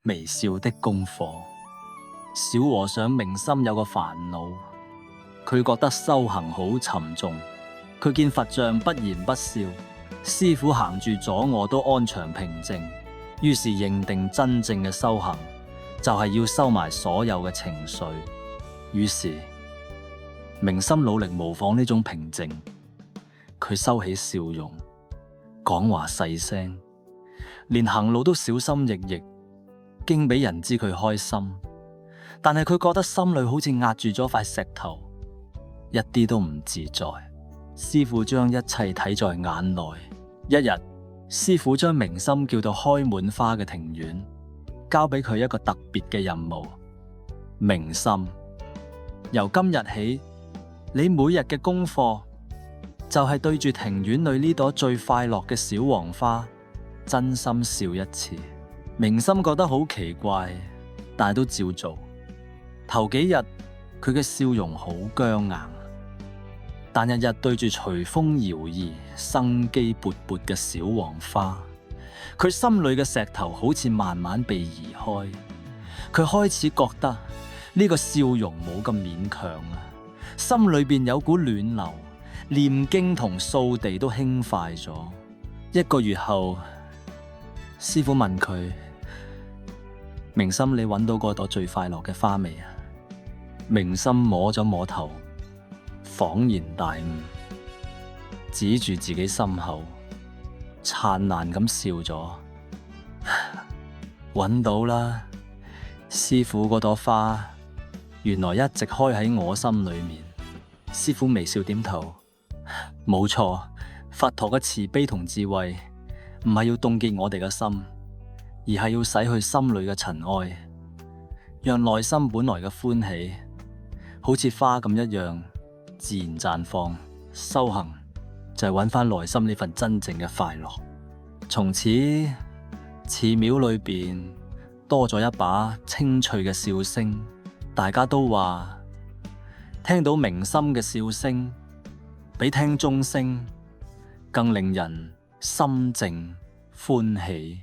微笑的功課。小和尚明心有個煩惱，佢覺得修行好沉重。佢見佛像不言不笑，師父行住左臥都安詳平靜，於是認定真正嘅修行就係要收埋所有嘅情緒。於是明心努力模仿呢種平靜，佢收起笑容，講話細聲，連行路都小心翼翼，驚俾人知佢開心。但係佢覺得心裏好似壓住咗塊石頭，一啲都唔自在。師父將一切睇在眼內。一日，師父將明心叫到開滿花嘅庭院，交俾佢一個特別嘅任務。明心，由今日起，你每日嘅功課就係對住庭院裏呢朵最快樂嘅小黃花，真心笑一次。明心覺得好奇怪，但係都照做。頭幾日佢嘅笑容好僵硬，但日日對住隨風搖曳、生機勃勃嘅小黃花，佢心裏嘅石頭好似慢慢被移開。佢開始覺得呢個笑容冇咁勉強啊，心裏邊有股暖流，念經同掃地都輕快咗。1個月後，師父問佢：明心，你揾到嗰朵最快樂嘅花未啊？明心摸咗摸頭，恍然大悟，指住自己心口，燦爛咁笑咗。揾到啦，師父，嗰朵花原來一直開喺我心裏面。師父微笑點頭，冇錯，佛陀嘅慈悲同智慧唔係要凍結我哋嘅心，而係要洗去心裏嘅塵埃，讓內心本來嘅歡喜好似花咁一樣自然綻放。修行就係揾返內心呢份真正嘅快樂。從此寺廟裏邊多咗一把清脆嘅笑聲，大家都話聽到明心嘅笑聲比聽鐘聲更令人心靜歡喜。